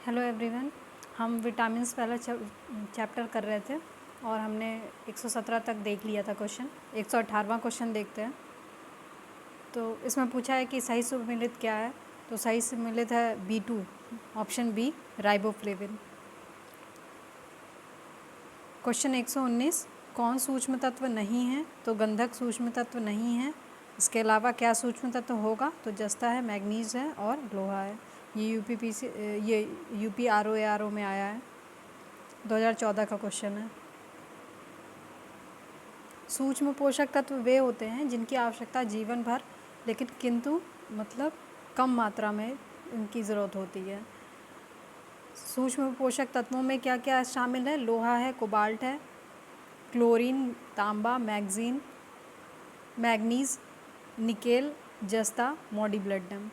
Hello everyone. हम vitamins पहला chapter कर रहे थे और हमने 117 तक देख लिया था क्वेश्चन। 118वां क्वेश्चन देखते हैं। तो इसमें पूछा है कि सही सम्मिलित क्या है। तो सही सम्मिलित है B2, option B, riboflavin. Question 119, कौन सूक्ष्म तत्व नहीं है। तो गंधक सूक्ष्म तत्व नहीं है। इसके अलावा क्या सूक्ष्म तत्व होगा। तो जस्ता है, मैग्नीज है और लोहा है। ये यूपी RO में आया है, 2014 का क्वेश्चन है। सूक्ष्म पोषक तत्व वे होते हैं जिनकी आवश्यकता जीवन भर लेकिन किंतु मतलब कम मात्रा में इनकी ज़रूरत होती है। सूक्ष्म पोषक तत्वों में क्या क्या शामिल है। लोहा है, कोबाल्ट है, क्लोरीन, तांबा, मैग्नीज, निकेल, जस्ता, मोलिब्डेनम।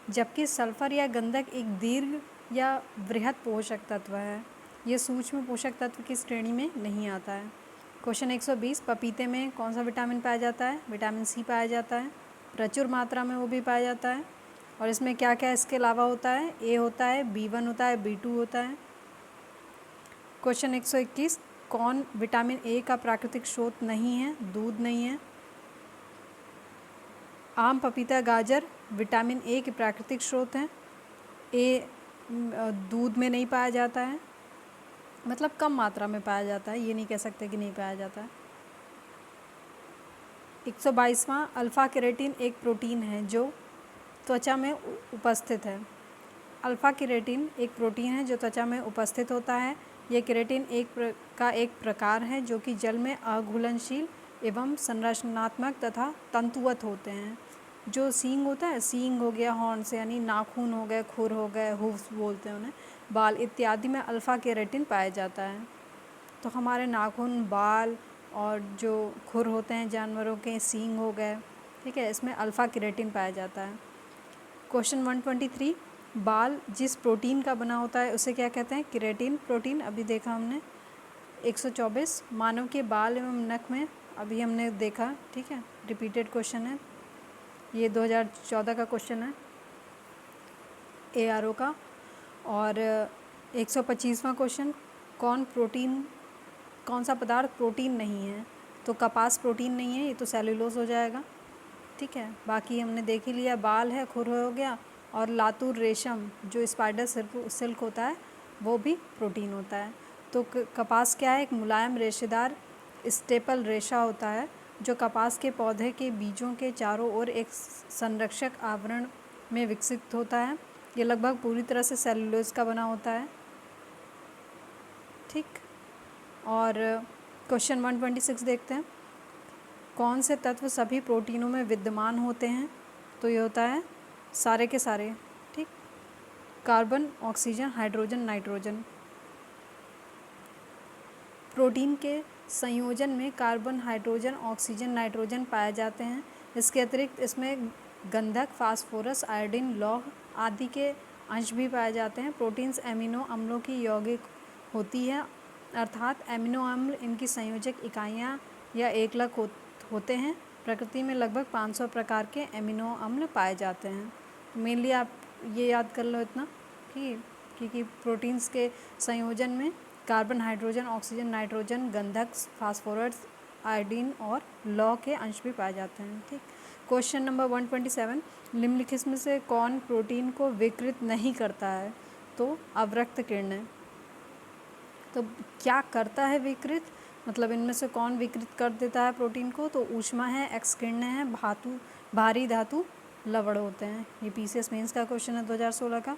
जबकि सल्फर या गंधक एक दीर्घ या वृहद पोषक तत्व है। ये सूक्ष्म पोषक तत्व की श्रेणी में नहीं आता है। क्वेश्चन 120, पपीते में कौन सा विटामिन पाया जाता है। विटामिन सी पाया जाता है, प्रचुर मात्रा में वो भी पाया जाता है। और इसमें क्या क्या इसके अलावा होता है। ए होता है, B1 होता है, B2 होता है। क्वेश्चन 121, कौन विटामिन ए का प्राकृतिक स्रोत नहीं है। दूध नहीं है। आम, पपीता, गाजर विटामिन ए के प्राकृतिक स्रोत हैं। ए दूध में नहीं पाया जाता है, मतलब कम मात्रा में पाया जाता है, ये नहीं कह सकते कि नहीं पाया जाता है। 122वां, अल्फ़ा केराटिन एक प्रोटीन है जो त्वचा में उपस्थित है। अल्फ़ा केराटिन एक प्रोटीन है जो त्वचा में उपस्थित होता है। यह केराटिन एक प्रकार है जो कि जल में अघुलनशील एवं संरचनात्मक तथा तंतुवत होते हैं। जो सींग होता है, सींग हो गया, हॉर्न्स यानी नाखून हो गए, खुर हो गए, हूव्स बोलते हैं उन्हें, बाल इत्यादि में अल्फ़ा केराटिन पाया जाता है। तो हमारे नाखून, बाल और जो खुर होते हैं जानवरों के, सींग हो गए, ठीक है, इसमें अल्फ़ा केराटिन पाया जाता है। क्वेश्चन 123, बाल जिस प्रोटीन का बना होता है उसे क्या कहते हैं। केराटिन प्रोटीन, अभी देखा हमने। 124, मानव के बाल एवं नख में, अभी हमने देखा, ठीक है, रिपीटेड क्वेश्चन है, ये 2014 का क्वेश्चन है ARO का। और 125वां क्वेश्चन, कौन सा पदार्थ प्रोटीन नहीं है। तो कपास प्रोटीन नहीं है, ये तो सेलुलोज हो जाएगा, ठीक है। बाकी हमने देख ही लिया, बाल है, खुर हो गया, और लातूर रेशम जो स्पाइडर सिल्क होता है वो भी प्रोटीन होता है। तो कपास क्या है, एक मुलायम रेशेदार स्टेपल रेशा होता है जो कपास के पौधे के बीजों के चारों ओर एक संरक्षक आवरण में विकसित होता है। ये लगभग पूरी तरह से सेलुलोज का बना होता है, ठीक। और क्वेश्चन 126 देखते हैं, कौन से तत्व सभी प्रोटीनों में विद्यमान होते हैं। तो ये होता है सारे के सारे, ठीक, carbon, oxygen, hydrogen, nitrogen. Protein के संयोजन में कार्बन, हाइड्रोजन, ऑक्सीजन, नाइट्रोजन पाए जाते हैं। इसके अतिरिक्त इसमें गंधक, फास्फोरस, आयोडीन, लौह आदि के अंश भी पाए जाते हैं। प्रोटीन्स एमिनो अम्लों की यौगिक होती है, अर्थात एमिनो अम्ल इनकी संयोजक इकाइयाँ या एकलक होते हैं। प्रकृति में लगभग 500 प्रकार के एमिनो अम्ल पाए जाते हैं। मेनली आप ये याद कर लो इतना कि क्योंकि प्रोटीन्स के संयोजन में कार्बन, हाइड्रोजन, ऑक्सीजन, नाइट्रोजन, गंधक, फास्फोरस, आयोडीन और लौह के अंश भी पाए जाते हैं, ठीक। क्वेश्चन नंबर 127, निम्नलिखित में से कौन प्रोटीन को विकृत नहीं करता है। तो अवरक्त किरणें। तो क्या करता है विकृत, मतलब इनमें से कौन विकृत कर देता है प्रोटीन को। तो ऊष्मा है, एक्स किरणें हैं, भारी धातु लवण होते हैं। ये PCS मेंस का क्वेश्चन है 2016 का।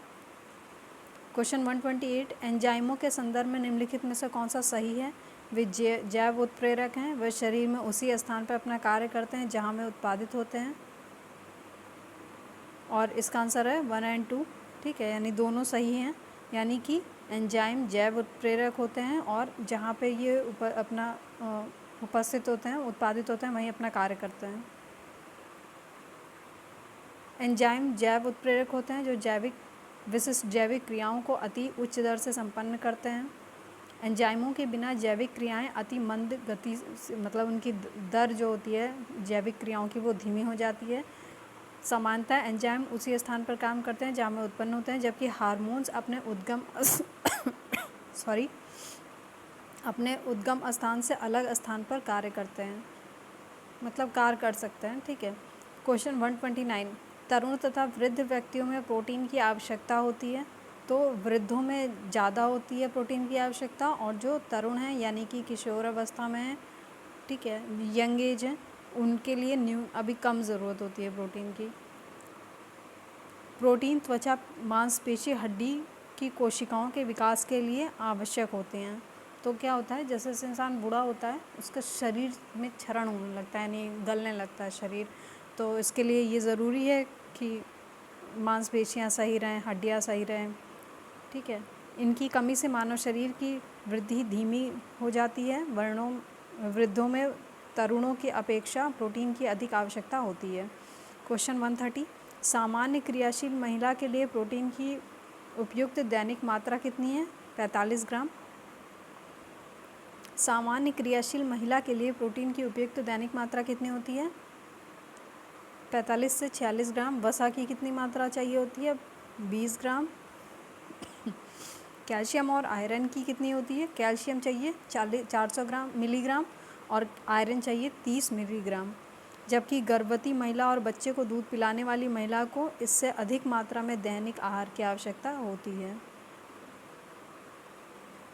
क्वेश्चन 128, एंजाइमों के संदर्भ में निम्नलिखित में से कौन सा सही है। वे जैव उत्प्रेरक हैं, वे शरीर में उसी स्थान पर अपना कार्य करते हैं जहां वे उत्पादित होते हैं। और इसका आंसर है 1 और 2, ठीक है, यानी दोनों सही हैं। यानी कि एंजाइम जैव उत्प्रेरक होते हैं और जहाँ पे ये अपना उपस्थित होते हैं, उत्पादित होते हैं, वहीं अपना कार्य करते हैं। एंजाइम जैव उत्प्रेरक होते हैं जो विशिष्ट जैविक क्रियाओं को अति उच्च दर से संपन्न करते हैं। एंजाइमों के बिना जैविक क्रियाएं अति मंद गति, मतलब उनकी दर जो होती है जैविक क्रियाओं की वो धीमी हो जाती है। सामान्यतः एंजाइम उसी स्थान पर काम करते हैं जहाँ में उत्पन्न होते हैं, जबकि हार्मोन्स अपने उद्गम स्थान से अलग स्थान पर कार्य करते हैं, मतलब कार्य कर सकते हैं। ठीक है। क्वेश्चन 129, तरुण तथा वृद्ध व्यक्तियों में प्रोटीन की आवश्यकता होती है। तो वृद्धों में ज़्यादा होती है प्रोटीन की आवश्यकता, और जो तरुण हैं यानी कि किशोर अवस्था में हैं, ठीक है, यंग एज है, उनके लिए अभी कम ज़रूरत होती है प्रोटीन की। प्रोटीन त्वचा, मांसपेशी, हड्डी की कोशिकाओं के विकास के लिए आवश्यक होते हैं। तो क्या होता है, जैसे जैसे इंसान बूढ़ा होता है उसका शरीर में क्षरण होने लगता है, यानी गलने लगता है शरीर। तो इसके लिए ये ज़रूरी है कि मांसपेशियां सही रहें, हड्डियां सही रहें। ठीक है। इनकी कमी से मानव शरीर की वृद्धि धीमी हो जाती है। वृद्धों में तरुणों की अपेक्षा प्रोटीन की अधिक आवश्यकता होती है। क्वेश्चन 130, सामान्य क्रियाशील महिला के लिए प्रोटीन की उपयुक्त दैनिक मात्रा कितनी है? 45 ग्राम। सामान्य क्रियाशील महिला के लिए प्रोटीन की उपयुक्त दैनिक मात्रा कितनी होती है? 45 से 46 ग्राम। वसा की कितनी मात्रा चाहिए होती है? 20 ग्राम। कैल्शियम और आयरन की कितनी होती है? कैल्शियम चाहिए 400 मिलीग्राम और आयरन चाहिए 30 मिलीग्राम, जबकि गर्भवती महिला और बच्चे को दूध पिलाने वाली महिला को इससे अधिक मात्रा में दैनिक आहार की आवश्यकता होती है।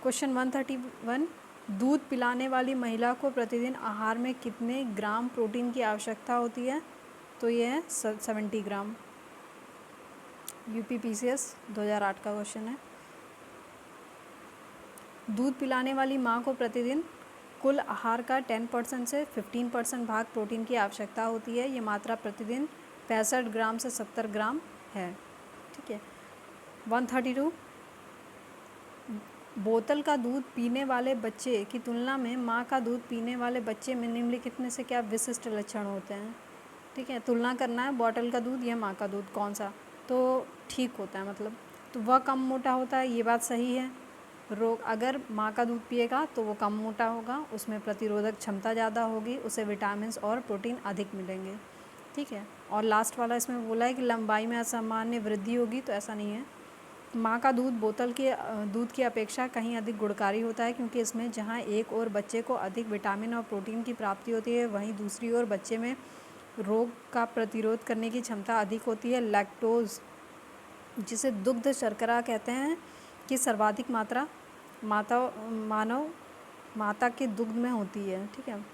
क्वेश्चन 131, दूध पिलाने वाली महिला को प्रतिदिन आहार में कितने ग्राम प्रोटीन की आवश्यकता होती है? तो ये है 70 ग्राम। UPPCS 2008 का क्वेश्चन है। दूध पिलाने वाली माँ को प्रतिदिन कुल आहार का 10% से 15% भाग प्रोटीन की आवश्यकता होती है। ये मात्रा प्रतिदिन 65 ग्राम से 70 ग्राम है। ठीक है। 132, बोतल का दूध पीने वाले बच्चे की तुलना में माँ का दूध पीने वाले बच्चे में निम्नलिखित में से क्या विशिष्ट लक्षण होते हैं? ठीक है, तुलना करना है बोतल का दूध या माँ का दूध, कौन सा तो ठीक होता है, मतलब तो वह कम मोटा होता है, ये बात सही है। अगर माँ का दूध पिएगा तो वो कम मोटा होगा, उसमें प्रतिरोधक क्षमता ज़्यादा होगी, उसे विटामिन्स और प्रोटीन अधिक मिलेंगे। ठीक है। और लास्ट वाला इसमें बोला है कि लंबाई में असामान्य वृद्धि होगी, तो ऐसा नहीं है। माँ का दूध बोतल के दूध की अपेक्षा कहीं अधिक गुणकारी होता है, क्योंकि इसमें जहाँ एक ओर बच्चे को अधिक विटामिन और प्रोटीन की प्राप्ति होती है, वहीं दूसरी ओर बच्चे में रोग का प्रतिरोध करने की क्षमता अधिक होती है। लैक्टोज, जिसे दुग्ध शर्करा कहते हैं, की सर्वाधिक मात्रा माता के दुग्ध में होती है। ठीक है।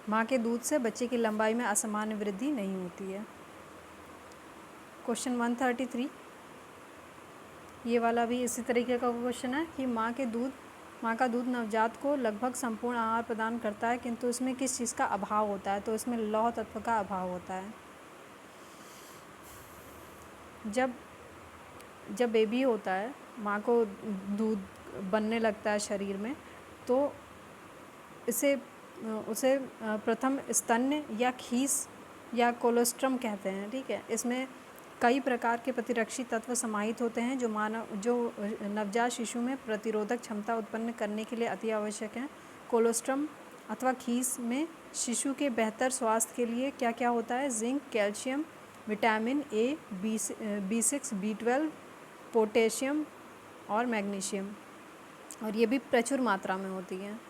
माँ के दूध से बच्चे की लंबाई में असामान्य वृद्धि नहीं होती है। क्वेश्चन 133, ये वाला भी इसी तरीके का क्वेश्चन है कि माँ का दूध नवजात को लगभग संपूर्ण आहार प्रदान करता है, किंतु इसमें किस चीज़ का अभाव होता है? तो इसमें लौह तत्व का अभाव होता है। जब बेबी होता है, माँ को दूध बनने लगता है शरीर में, तो उसे प्रथम स्तन्य या खीस या कोलोस्ट्रम कहते हैं। ठीक है। इसमें कई प्रकार के प्रतिरक्षी तत्व समाहित होते हैं जो नवजात शिशु में प्रतिरोधक क्षमता उत्पन्न करने के लिए अति आवश्यक हैं। कोलोस्ट्रम अथवा खीस में शिशु के बेहतर स्वास्थ्य के लिए क्या क्या होता है? Zinc, calcium, vitamin A, B6, B12, potassium और मैग्नीशियम, और ये भी प्रचुर मात्रा में होती है।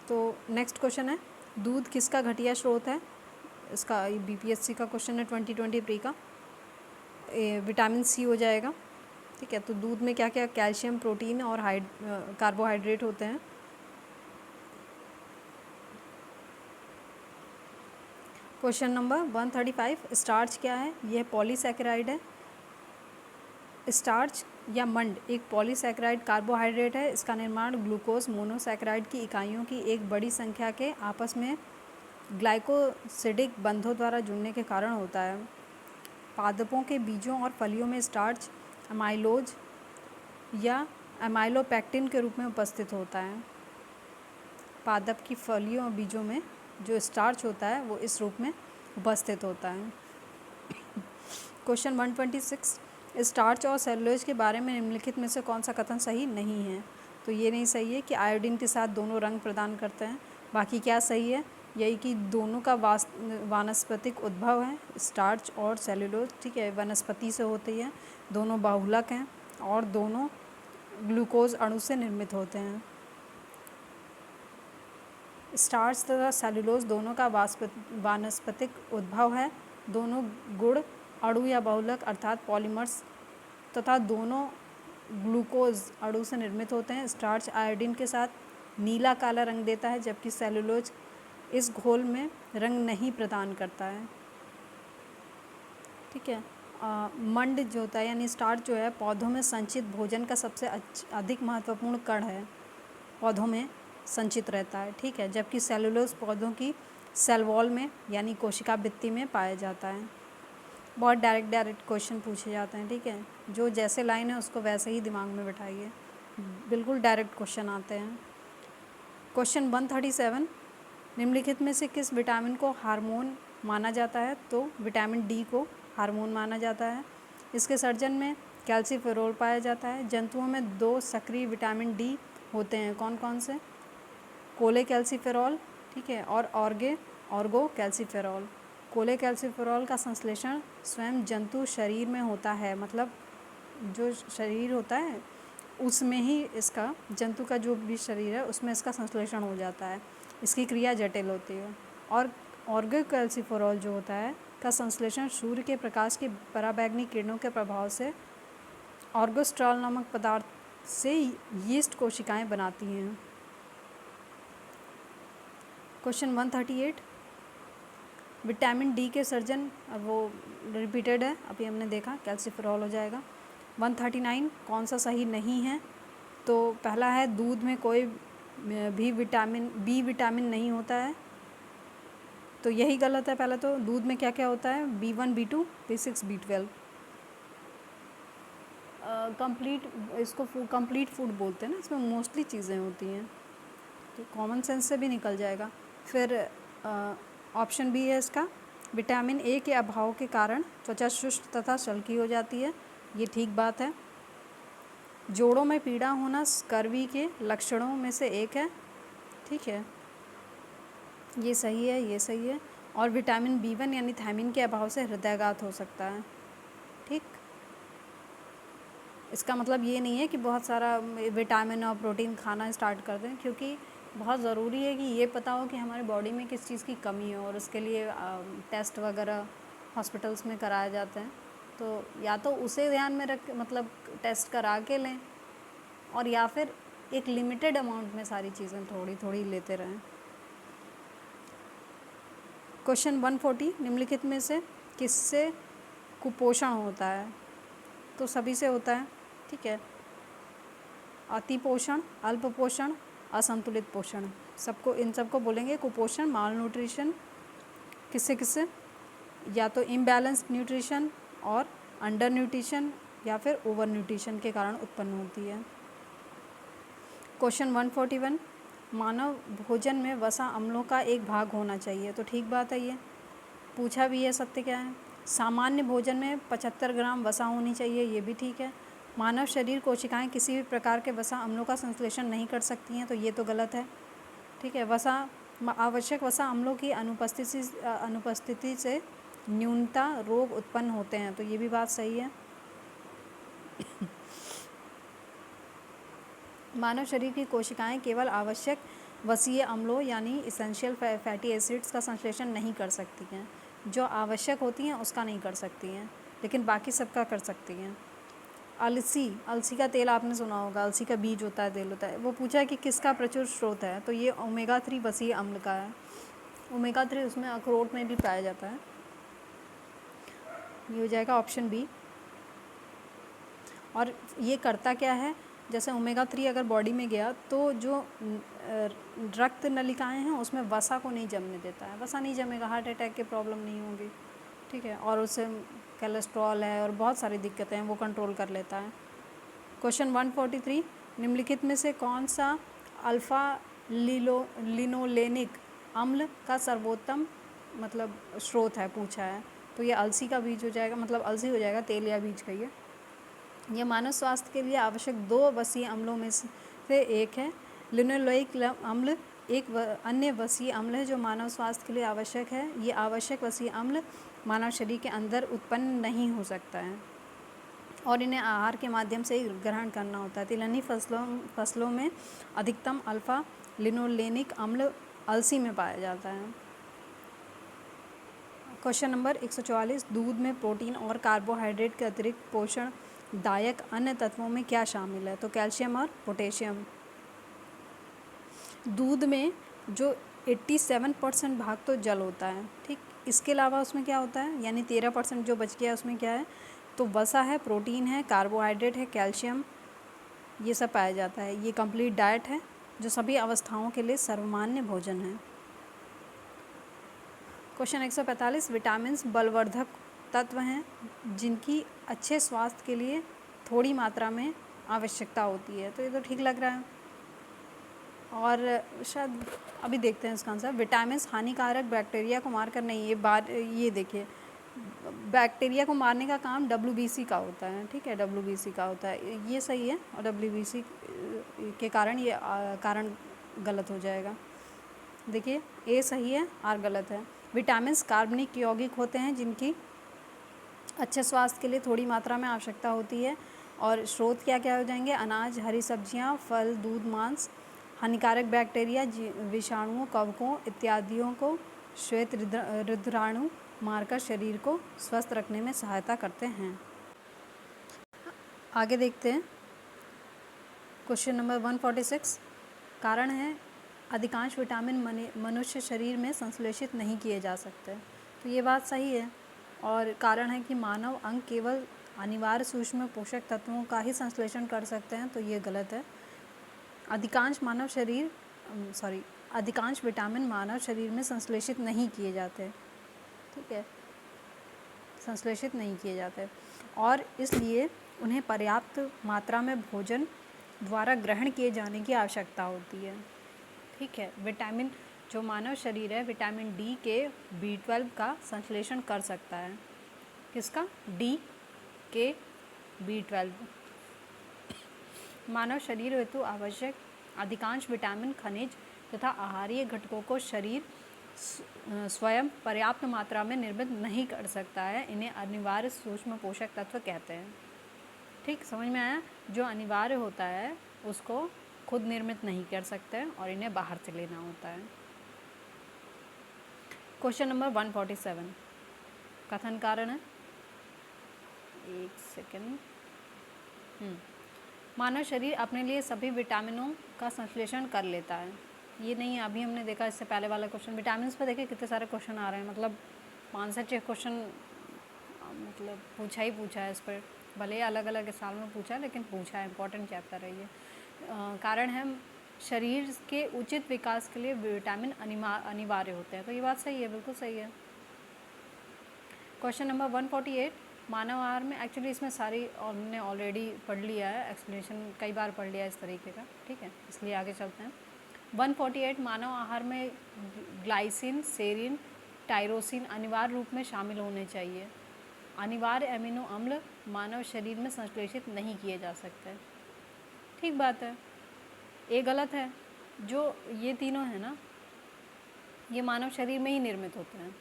तो नेक्स्ट क्वेश्चन है, दूध किसका घटिया स्रोत है? इसका BPSC का क्वेश्चन है 2020 प्री का। विटामिन सी हो जाएगा। ठीक है। तो दूध में क्या क्या कैल्शियम, प्रोटीन और कार्बोहाइड्रेट होते हैं। क्वेश्चन नंबर 135, स्टार्च क्या है? यह पॉलीसैकेराइड है। स्टार्च या मंड एक पॉलीसैकेराइड कार्बोहाइड्रेट है। इसका निर्माण ग्लूकोज मोनोसैकेराइड की इकाइयों की एक बड़ी संख्या के आपस में ग्लाइकोसिडिक बंधों द्वारा जुड़ने के कारण होता है। पादपों के बीजों और फलियों में स्टार्च अमाइलोज या अमाइलोपेक्टिन के रूप में उपस्थित होता है। पादप की फलियों और बीजों में जो स्टार्च होता है वो इस रूप में उपस्थित होता है। क्वेश्चन 126, स्टार्च और सेलुलोज के बारे में निम्नलिखित में से कौन सा कथन सही नहीं है? तो ये नहीं सही है कि आयोडीन के साथ दोनों रंग प्रदान करते हैं। बाकी क्या सही है? यही कि दोनों का वानस्पतिक उद्भव है, स्टार्च और सेलुलोज, ठीक है, वनस्पति से होती है, दोनों बाहुलक हैं और दोनों ग्लूकोज अणु से निर्मित होते हैं। स्टार्च तथा सेलुलोज दोनों का वानस्पतिक उद्भव है, दोनों गुण अणु या बहुलक अर्थात पॉलीमर्स तथा दोनों ग्लूकोज अणु से निर्मित होते हैं। स्टार्च आयोडीन के साथ नीला काला रंग देता है, जबकि सेलुलोज इस घोल में रंग नहीं प्रदान करता है, ठीक है। मंड जो होता है यानी स्टार्च जो है पौधों में संचित भोजन का सबसे अधिक महत्वपूर्ण कण है, पौधों में संचित रहता है, ठीक है, जबकि सेलुलोज पौधों की सेल वॉल में यानी कोशिका भित्ति में पाया जाता है। बहुत डायरेक्ट क्वेश्चन पूछे जाते हैं, ठीक है, जो जैसे लाइन है उसको वैसे ही दिमाग में बिठाइए, बिल्कुल डायरेक्ट क्वेश्चन आते हैं। क्वेश्चन 137, निम्नलिखित में से किस विटामिन को हार्मोन माना जाता है? तो विटामिन डी को हार्मोन माना जाता है। इसके सर्जन में कैल्सीफेरोल पाया जाता है। जंतुओं में 2 सक्रिय विटामिन डी होते हैं, कौन कौन से? कोलेकैल्सिफेरॉल, ठीक है, और ऑर्गो कैल्सिफेरॉल। कोलेकैल्सिफेरॉल का संश्लेषण स्वयं जंतु शरीर में होता है, मतलब जो शरीर होता है उसमें ही इसका, जंतु का जो भी शरीर है उसमें इसका संश्लेषण हो जाता है, इसकी क्रिया जटिल होती है। और ऑर्गो कैल्सिफेरॉल जो होता है का संश्लेषण सूर्य के प्रकाश की पराबैंगनी किरणों के प्रभाव से ऑर्गोस्ट्रॉल नामक पदार्थ से यीस्ट कोशिकाएं बनाती हैं। क्वेश्चन 138, विटामिन डी के सर्जन, वो रिपीटेड है, अभी हमने देखा, कैल्सिफेरॉल हो जाएगा। 139, कौन सा सही नहीं है? तो पहला है दूध में कोई भी बी विटामिन नहीं होता है, तो यही गलत है। पहले तो दूध में क्या क्या होता है? B1 B2 B6 B12। इसको कंप्लीट फूड बोलते हैं ना, इसमें मोस्टली चीज़ें होती हैं, तो कॉमन सेंस से भी निकल जाएगा। फिर ऑप्शन बी है इसका, विटामिन ए के अभाव के कारण त्वचा शुष्क तथा शल्की हो जाती है, ये ठीक बात है। जोड़ों में पीड़ा होना स्कर्वी के लक्षणों में से एक है, ठीक है, ये सही है, ये सही है। और विटामिन B1 यानी थायमिन के अभाव से हृदयाघात हो सकता है, ठीक। इसका मतलब ये नहीं है कि बहुत सारा विटामिन और प्रोटीन खाना स्टार्ट कर दें, क्योंकि बहुत ज़रूरी है कि ये पता हो कि हमारे बॉडी में किस चीज़ की कमी है, और उसके लिए टेस्ट वगैरह हॉस्पिटल्स में कराए जाते हैं, तो या तो उसे ध्यान में रख, मतलब टेस्ट करा के लें, और या फिर एक लिमिटेड अमाउंट में सारी चीज़ें थोड़ी थोड़ी लेते रहें। क्वेश्चन 140, निम्नलिखित में से किससे कुपोषण होता है? तो सभी से होता है, ठीक है, अतिपोषण, अल्पपोषण, असंतुलित पोषण, सबको, इन सबको बोलेंगे कुपोषण, माल न्यूट्रिशन। किससे किससे? या तो इम्बैलेंस न्यूट्रिशन और अंडर न्यूट्रिशन या फिर ओवर न्यूट्रिशन के कारण उत्पन्न होती है। क्वेश्चन 141, मानव भोजन में वसा अम्लों का एक भाग होना चाहिए, तो ठीक बात है, ये पूछा भी है, सत्य क्या है? सामान्य भोजन में 75 ग्राम वसा होनी चाहिए, ये भी ठीक है। मानव शरीर कोशिकाएं किसी भी प्रकार के वसा अम्लों का संश्लेषण नहीं कर सकती हैं, तो ये तो गलत है, ठीक है। आवश्यक वसा अम्लों की अनुपस्थिति से न्यूनता रोग उत्पन्न होते हैं, तो ये भी बात सही है। मानव शरीर की कोशिकाएं केवल आवश्यक वसीय अम्लों यानी इसेंशियल फैटी एसिड्स का संश्लेषण नहीं कर सकती हैं, जो आवश्यक होती हैं उसका नहीं कर सकती हैं, लेकिन बाकी सबका कर सकती हैं। अलसी का तेल आपने सुना होगा, अलसी का बीज होता है, तेल होता है, वो पूछा है कि किसका प्रचुर स्रोत है, तो ये ओमेगा 3 वसीय अम्ल का है। ओमेगा 3 उसमें अखरोट में भी पाया जाता है, ये हो जाएगा ऑप्शन बी। और ये करता क्या है, जैसे ओमेगा 3 अगर बॉडी में गया तो जो रक्त नलिकाएं हैं उसमें वसा को नहीं जमने देता है, वसा नहीं जमेगा, हार्ट अटैक की प्रॉब्लम नहीं होगी, ठीक है, और उससे कोलेस्ट्रॉल है और बहुत सारी दिक्कतें हैं वो कंट्रोल कर लेता है। क्वेश्चन 143, निम्नलिखित में से कौन सा अल्फ़ा लिनोलेनिक अम्ल का सर्वोत्तम मतलब स्रोत है, पूछा है, तो ये अलसी का बीज हो जाएगा, मतलब अलसी हो जाएगा, तेल या बीज कहिए। यह मानव स्वास्थ्य के लिए आवश्यक 2 वसीय अम्लों में से एक है। लिनोलेनिक अम्ल एक अन्य वसीय अम्ल है जो मानव स्वास्थ्य के लिए आवश्यक है। ये आवश्यक वसीय अम्ल मानव शरीर के अंदर उत्पन्न नहीं हो सकता है और इन्हें आहार के माध्यम से ही ग्रहण करना होता है। तिलहनी फसलों में अधिकतम अल्फा लिनोलेनिक अम्ल अलसी में पाया जाता है। क्वेश्चन नंबर 144, दूध में प्रोटीन और कार्बोहाइड्रेट के अतिरिक्त पोषण दायक अन्य तत्वों में क्या शामिल है? तो कैल्शियम और पोटेशियम। दूध में जो 87% भाग तो जल होता है, ठीक। इसके अलावा उसमें क्या होता है, यानी 13% जो बच गया उसमें क्या है? तो वसा है, प्रोटीन है, कार्बोहाइड्रेट है, कैल्शियम, ये सब पाया जाता है। ये कंप्लीट डाइट है जो सभी अवस्थाओं के लिए सर्वमान्य भोजन है। क्वेश्चन 145, विटामिन बलवर्धक तत्व हैं जिनकी अच्छे स्वास्थ्य के लिए थोड़ी मात्रा में आवश्यकता होती है। तो ये तो ठीक लग रहा है और शायद अभी देखते हैं इसका आंसर। विटामिन हानिकारक बैक्टीरिया को मारकर नहीं, ये देखिए, बैक्टीरिया को मारने का काम WBC का होता है, ठीक है, WBC का होता है, ये सही है। और WBC के कारण ये कारण गलत हो जाएगा। देखिए, ए सही है, आर गलत है। विटामिन कार्बनिक यौगिक होते हैं जिनकी अच्छे स्वास्थ्य के लिए थोड़ी मात्रा में आवश्यकता होती है। और स्रोत क्या क्या हो जाएंगे? अनाज, हरी सब्जियां, फल, दूध, मांस। हानिकारक बैक्टीरिया, विषाणुओं, कवकों इत्यादियों को श्वेत रुद्राणु मारकर शरीर को स्वस्थ रखने में सहायता करते हैं। आगे देखते हैं क्वेश्चन नंबर 146। कारण है अधिकांश विटामिन मनुष्य शरीर में संश्लेषित नहीं किए जा सकते। तो ये बात सही है। और कारण है कि मानव अंग केवल अनिवार्य सूक्ष्म पोषक तत्वों का ही संश्लेषण कर सकते हैं। तो ये गलत है। अधिकांश विटामिन मानव शरीर में संश्लेषित नहीं किए जाते, ठीक है, संश्लेषित नहीं किए जाते और इसलिए उन्हें पर्याप्त मात्रा में भोजन द्वारा ग्रहण किए जाने की आवश्यकता होती है, ठीक है। विटामिन जो मानव शरीर है विटामिन डी के B12 का संश्लेषण कर सकता है। किसका? डी के B12। मानव शरीर हेतु आवश्यक अधिकांश विटामिन, खनिज तथा आहारीय घटकों को शरीर स्वयं पर्याप्त मात्रा में निर्मित नहीं कर सकता है। इन्हें अनिवार्य सूक्ष्म पोषक तत्व कहते हैं। ठीक, समझ में आया? जो अनिवार्य होता है उसको खुद निर्मित नहीं कर सकते हैं और इन्हें बाहर से लेना होता है। क्वेश्चन नंबर 147, कथन कारण है, एक सेकेंड। मानव शरीर अपने लिए सभी विटामिनों का संश्लेषण कर लेता है। ये नहीं है, अभी हमने देखा इससे पहले वाला क्वेश्चन। विटामिन पर देखिए कितने सारे क्वेश्चन आ रहे हैं, मतलब 5 से 6 क्वेश्चन मतलब पूछा है इस पर। भले अलग अलग साल में पूछा है लेकिन पूछा है, इंपॉर्टेंट चैप्टर है ये। कारण है शरीर के उचित विकास के लिए विटामिन अनिवार्य होते हैं। तो ये बात सही है, बिल्कुल सही है। क्वेश्चन नंबर 148, मानव आहार में, एक्चुअली इसमें सारी हमने ऑलरेडी पढ़ लिया है, एक्सप्लेनेशन कई बार पढ़ लिया है इस तरीके का, ठीक है, इसलिए आगे चलते हैं। 148, मानव आहार में ग्लाइसिन, सेरीन, टायरोसिन अनिवार्य रूप में शामिल होने चाहिए। अनिवार्य अमीनो अम्ल मानव शरीर में संश्लेषित नहीं किए जा सकते। ठीक बात है, ये गलत है। जो ये तीनों है ना, ये मानव शरीर में ही निर्मित होते हैं,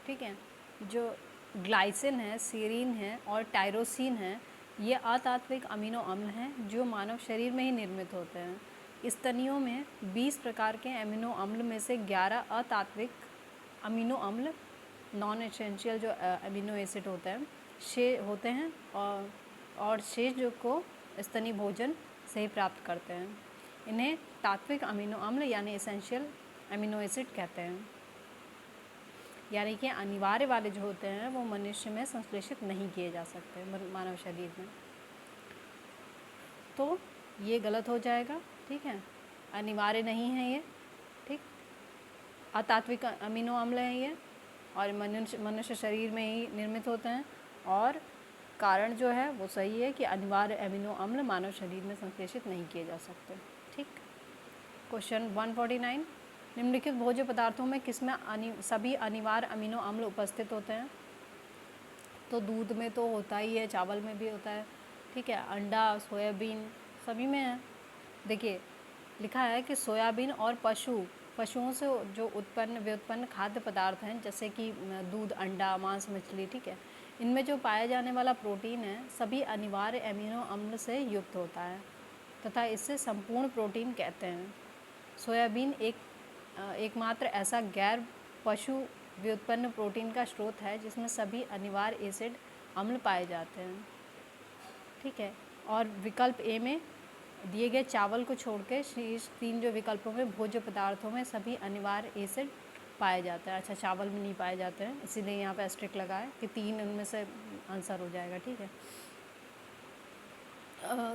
ठीक है। जो ग्लाइसिन है, सेरीन है और टायरोसिन है, ये अतात्विक अमीनो अम्ल हैं जो मानव शरीर में ही निर्मित होते हैं। स्तनियों में 20 प्रकार के अमीनो अम्ल में से 11 अतात्विक अमीनो अम्ल, नॉन एसेंशियल जो अमीनो एसिड होते हैं और शेष जो को स्तनी भोजन से ही प्राप्त करते हैं। इन्हें तात्विक अमीनो अम्ल यानी एसेंशियल अमीनो एसिड कहते हैं। यानी कि अनिवार्य वाले जो होते हैं वो मनुष्य में संश्लेषित नहीं किए जा सकते मानव शरीर में। तो ये गलत हो जाएगा, ठीक है। अनिवार्य नहीं है ये, ठीक। अतात्विक अमीनो अम्ल है ये और मनुष्य शरीर में ही निर्मित होते हैं। और कारण जो है वो सही है कि अनिवार्य अमीनो अम्ल मानव शरीर में संश्लेषित नहीं किए जा सकते, ठीक। क्वेश्चन 149, निम्नलिखित भोज्य पदार्थों में किसमें सभी अनिवार्य अमीनो अम्ल उपस्थित होते हैं? तो दूध में तो होता ही है, चावल में भी होता है, ठीक है, अंडा, सोयाबीन सभी में है। देखिए, लिखा है कि सोयाबीन और पशुओं से जो व्युत्पन्न खाद्य पदार्थ हैं, जैसे कि दूध, अंडा, मांस, मछली, ठीक है, इनमें जो पाया जाने वाला प्रोटीन है सभी अनिवार्य एमिनो अम्ल से युक्त होता है तथा इसे संपूर्ण प्रोटीन कहते हैं। सोयाबीन एकमात्र ऐसा गैर पशु व्युत्पन्न प्रोटीन का स्रोत है जिसमें सभी अनिवार्य एसिड अम्ल पाए जाते हैं, ठीक है। और विकल्प ए में दिए गए चावल को छोड़ के शीर्ष 3 जो विकल्पों में भोज्य पदार्थों में सभी अनिवार्य एसिड पाए जाते हैं। अच्छा, चावल में नहीं पाए जाते हैं, इसीलिए यहाँ पे एस्ट्रिक लगा है कि 3 उनमें से आंसर हो जाएगा, ठीक है।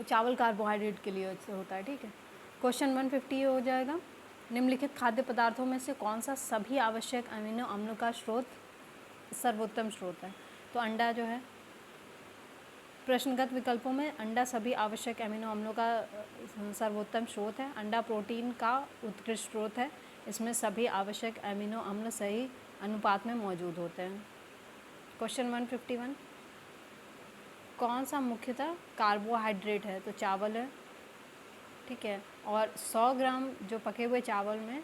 चावल कार्बोहाइड्रेट के लिए होता है, ठीक है। क्वेश्चन 150 हो जाएगा, निम्नलिखित खाद्य पदार्थों में से कौन सा सभी आवश्यक अमीनो अम्लों का सर्वोत्तम स्रोत है? तो अंडा जो है, प्रश्नगत विकल्पों में अंडा सभी आवश्यक अमीनो अम्लों का सर्वोत्तम स्रोत है। अंडा प्रोटीन का उत्कृष्ट स्रोत है, इसमें सभी आवश्यक अमीनो अम्ल सही अनुपात में मौजूद होते हैं। क्वेश्चन 151, कौन सा मुख्यतः कार्बोहाइड्रेट है? तो चावल है, ठीक है। और 100 ग्राम जो पके हुए चावल में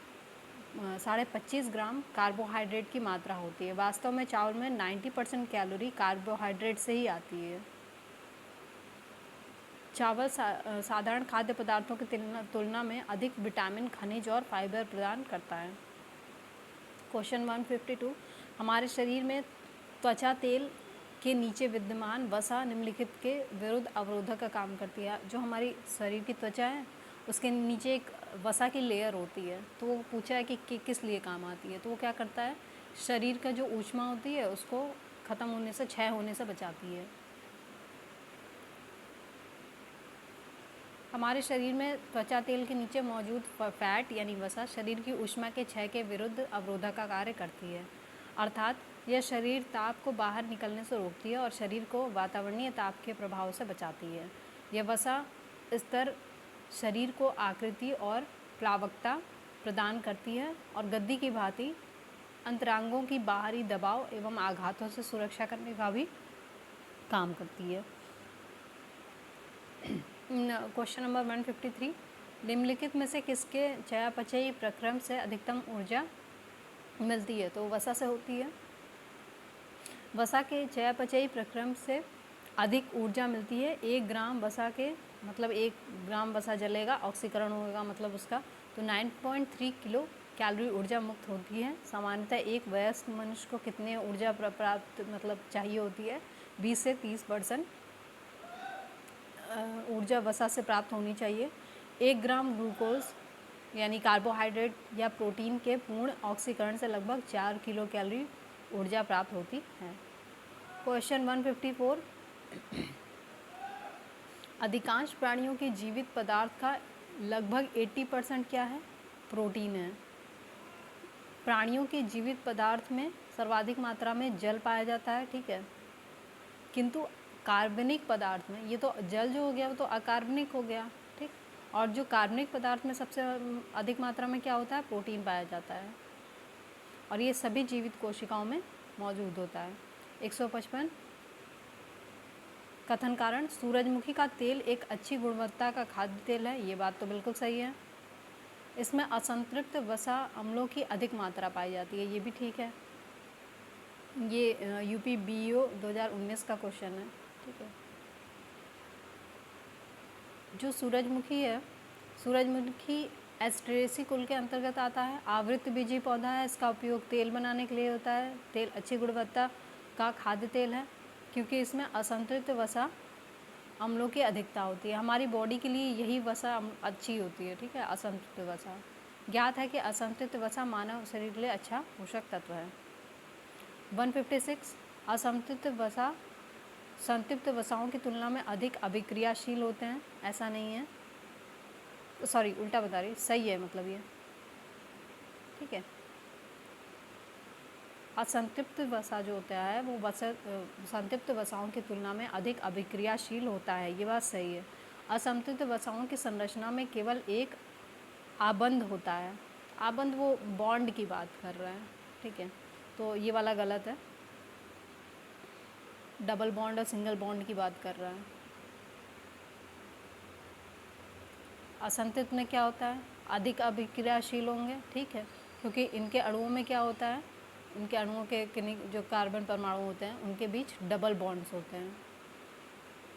25.5 ग्राम कार्बोहाइड्रेट की मात्रा होती है। वास्तव में चावल में 90% कैलोरी कार्बोहाइड्रेट से ही आती है। चावल साधारण खाद्य पदार्थों की तुलना में अधिक विटामिन, खनिज और फाइबर प्रदान करता है। क्वेश्चन 152, हमारे शरीर में त्वचा तेल के नीचे विद्यमान वसा निम्नलिखित के विरुद्ध अवरोधक का काम करती है। जो हमारी शरीर की त्वचा है उसके नीचे एक वसा की लेयर होती है, तो वो पूछा है कि किस लिए काम आती है। तो वो क्या करता है, शरीर का जो ऊष्मा होती है उसको ख़त्म होने से, क्षय होने से बचाती है। हमारे शरीर में त्वचा तेल के नीचे मौजूद फैट यानी वसा शरीर की ऊष्मा के क्षय के विरुद्ध अवरोधक का कार्य करती है, अर्थात यह शरीर ताप को बाहर निकलने से रोकती है और शरीर को वातावरणीय ताप के प्रभाव से बचाती है। यह वसा स्तर शरीर को आकृति और प्लावकता प्रदान करती है और गद्दी की भांति अंतरांगों की बाहरी दबाव एवं आघातों से सुरक्षा करने का भी काम करती है। क्वेश्चन नंबर 153, निम्नलिखित में से किसके चयापचयी प्रक्रम से अधिकतम ऊर्जा मिलती है? तो वसा से होती है। वसा के चयापचयी प्रक्रम से अधिक ऊर्जा मिलती है। 1 ग्राम वसा के मतलब 1 ग्राम वसा जलेगा, ऑक्सीकरण होगा मतलब उसका, तो 9.3 किलो कैलोरी ऊर्जा मुक्त होती है। सामान्यतः एक वयस्क मनुष्य को कितने ऊर्जा प्राप्त मतलब चाहिए होती है? 20 से 30% ऊर्जा वसा से प्राप्त होनी चाहिए। 1 ग्राम ग्लूकोज यानी कार्बोहाइड्रेट या प्रोटीन के पूर्ण ऑक्सीकरण से लगभग 4 किलो कैलोरी ऊर्जा प्राप्त होती है। क्वेश्चन 154, अधिकांश प्राणियों के जीवित पदार्थ का लगभग 80% क्या है? प्रोटीन है। प्राणियों के जीवित पदार्थ में सर्वाधिक मात्रा में जल पाया जाता है, ठीक है, किंतु कार्बनिक पदार्थ में, ये तो जल जो हो गया वो तो अकार्बनिक हो गया, ठीक, और जो कार्बनिक पदार्थ में सबसे अधिक मात्रा में क्या होता है? प्रोटीन पाया जाता है और ये सभी जीवित कोशिकाओं में मौजूद होता है। 155, कथन कारण सूरजमुखी का तेल एक अच्छी गुणवत्ता का खाद्य तेल है। ये बात तो बिल्कुल सही है। इसमें असंतृप्त वसा अम्लों की अधिक मात्रा पाई जाती है, ये भी ठीक है। ये यूपी बीईओ 2019 का क्वेश्चन है, ठीक है। जो सूरजमुखी है, सूरजमुखी एस्ट्रेसी कुल के अंतर्गत आता है। आवृत बीजी पौधा है, इसका उपयोग तेल बनाने के लिए होता है। तेल अच्छी गुणवत्ता का खाद्य तेल है क्योंकि इसमें असंतृप्त वसा अम्लों की अधिकता होती है। हमारी बॉडी के लिए यही वसा अच्छी होती है, ठीक है, असंतृप्त वसा। ज्ञात है कि असंतृप्त वसा मानव शरीर के लिए अच्छा पोषक तत्व है। 156, असंतृप्त वसा संतृप्त वसाओं की तुलना में अधिक अभिक्रियाशील होते हैं। ऐसा नहीं है, सॉरी उल्टा बता रही, सही है मतलब ये, ठीक है। असंतृप्त वसा जो होता है वो संतृप्त वसाओं की तुलना में अधिक अभिक्रियाशील होता है, ये बात सही है। असंतृप्त वसाओं की संरचना में केवल एक आबंध होता है। आबंध वो बॉन्ड की बात कर रहा है, ठीक है, तो ये वाला गलत है। डबल बॉन्ड और सिंगल बॉन्ड की बात कर रहा है। असंतृप्त में क्या होता है? अधिक अभिक्रियाशील होंगे, ठीक है, क्योंकि इनके अणुओं में क्या होता है, इनके अणुओं के जो कार्बन परमाणु होते हैं उनके बीच डबल बॉन्ड्स होते हैं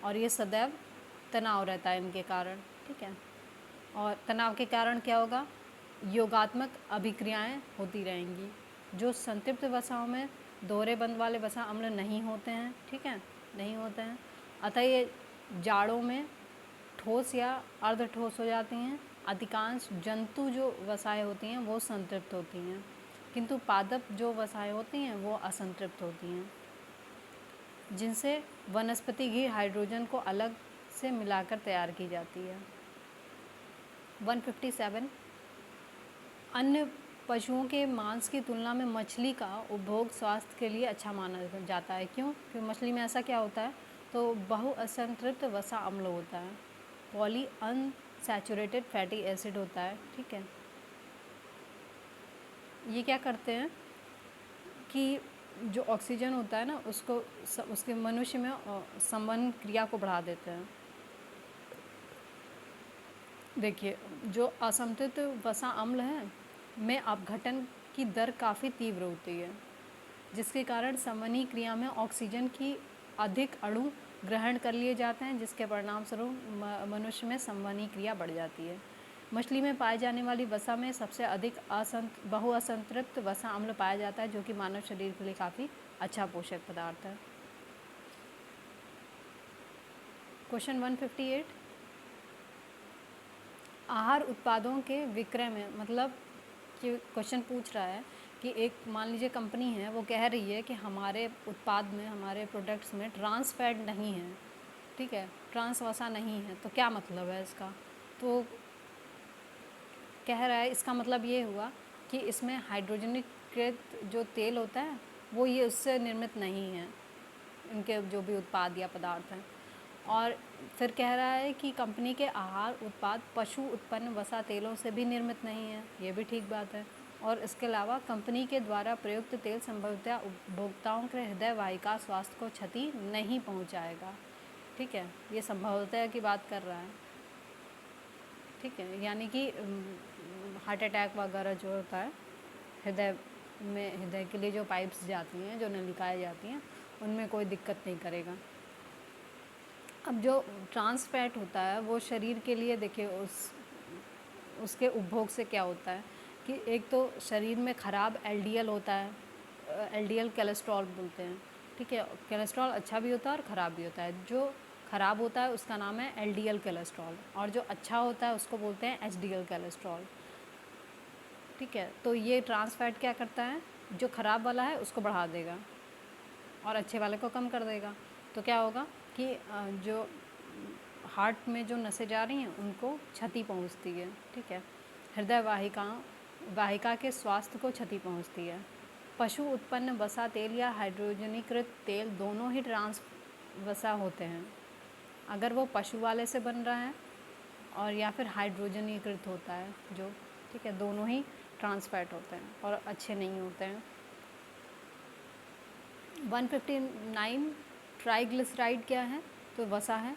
और ये सदैव तनाव रहता है इनके कारण, ठीक है। और तनाव के कारण क्या होगा, योगात्मक अभिक्रियाएं होती रहेंगी। जो संतृप्त वसाओं में दोहरे बंध वाले वसा अम्ल नहीं होते हैं, ठीक है, नहीं होते हैं, अतः ये जाड़ों में ठोस या अर्ध ठोस हो जाती हैं। अधिकांश जंतु जो वसाएं होती हैं वो संतृप्त होती हैं, किंतु पादप जो वसाएं होती हैं वो असंतृप्त होती हैं, जिनसे वनस्पति घी हाइड्रोजन को अलग से मिलाकर तैयार की जाती है। 157 अन्य पशुओं के मांस की तुलना में मछली का उपभोग स्वास्थ्य के लिए अच्छा माना जाता है। क्यों? क्योंकि मछली में ऐसा क्या होता है, तो बहुअसंतृप्त वसा अम्ल होता है, पॉली अनसैचुरेटेड फैटी एसिड होता है, ठीक है। ये क्या करते हैं कि जो ऑक्सीजन होता है ना उसको उसके मनुष्य में संवहन क्रिया को बढ़ा देते हैं। देखिए, जो असंतृप्त वसा अम्ल है में अपघटन की दर काफ़ी तीव्र होती है, जिसके कारण संवहनी क्रिया में ऑक्सीजन की अधिक अणु ग्रहण कर लिए जाते हैं, जिसके परिणाम स्वरूप मनुष्य में संवहनी क्रिया बढ़ जाती है। मछली में पाई जाने वाली वसा में सबसे अधिक बहुअसंतृप्त वसा अम्ल पाया जाता है, जो कि मानव शरीर के लिए काफ़ी अच्छा पोषक पदार्थ है। क्वेश्चन 158, आहार उत्पादों के विक्रय में, मतलब कि क्वेश्चन पूछ रहा है कि एक मान लीजिए कंपनी है, वो कह रही है कि हमारे उत्पाद में, हमारे प्रोडक्ट्स में ट्रांस फैट नहीं है, ठीक है, ट्रांस वसा नहीं है, तो क्या मतलब है इसका? तो कह रहा है इसका मतलब ये हुआ कि इसमें हाइड्रोजनीकृत जो तेल होता है वो ये उससे निर्मित नहीं है, इनके जो भी उत्पाद या पदार्थ हैं। और फिर कह रहा है कि कंपनी के आहार उत्पाद पशु उत्पन्न वसा तेलों से भी निर्मित नहीं है, ये भी ठीक बात है। और इसके अलावा कंपनी के द्वारा प्रयुक्त तेल संभवतः उपभोक्ताओं के हृदय वाहिका स्वास्थ्य को क्षति नहीं पहुंचाएगा, ठीक है, ये संभवतः की बात कर रहा है, ठीक है, यानी कि हार्ट अटैक वगैरह जो होता है हृदय में, हृदय के लिए जो पाइप्स जाती हैं, जो नलिकाएं जाती हैं, उनमें कोई दिक्कत नहीं करेगा। अब जो ट्रांस फैट होता है वो शरीर के लिए, देखिए उसके उपभोग से क्या होता है कि एक तो शरीर में ख़राब एलडीएल होता है, एलडीएल कोलेस्ट्रॉल बोलते हैं, ठीक है, कोलेस्ट्रॉल अच्छा भी होता है और ख़राब भी होता है। जो ख़राब होता है उसका नाम है एलडीएल कोलेस्ट्रॉल, और जो अच्छा होता है उसको बोलते हैं एचडीएल कोलेस्ट्रॉल, ठीक है। तो ये ट्रांस फैट क्या करता है, जो ख़राब वाला है उसको बढ़ा देगा और अच्छे वाले को कम कर देगा। तो क्या होगा कि जो हार्ट में जो नसें जा रही हैं उनको क्षति पहुंचती है, ठीक है, हृदय वाहिका के स्वास्थ्य को क्षति पहुंचती है। पशु उत्पन्न वसा तेल या हाइड्रोजनीकृत तेल दोनों ही ट्रांस वसा होते हैं, अगर वो पशु वाले से बन रहा है और या फिर हाइड्रोजनीकृत होता है जो, ठीक है, दोनों ही ट्रांस फैट होते हैं और अच्छे नहीं होते हैं। 159 ट्राइग्लिसराइड क्या है, तो वसा है।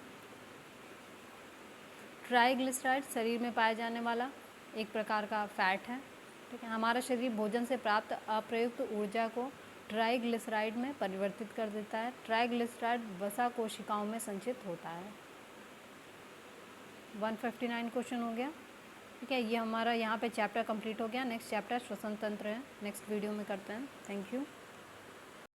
ट्राइग्लिसराइड शरीर में पाया जाने वाला एक प्रकार का फैट है, ठीक है। हमारा शरीर भोजन से प्राप्त अप्रयुक्त ऊर्जा को ट्राइग्लिसराइड में परिवर्तित कर देता है। ट्राइग्लिसराइड वसा कोशिकाओं में संचित होता है। 159 क्वेश्चन हो गया, ठीक है। ये हमारा यहाँ पे चैप्टर कंप्लीट हो गया। नेक्स्ट चैप्टर श्वसन तंत्र है, नेक्स्ट वीडियो में करते हैं। Thank you.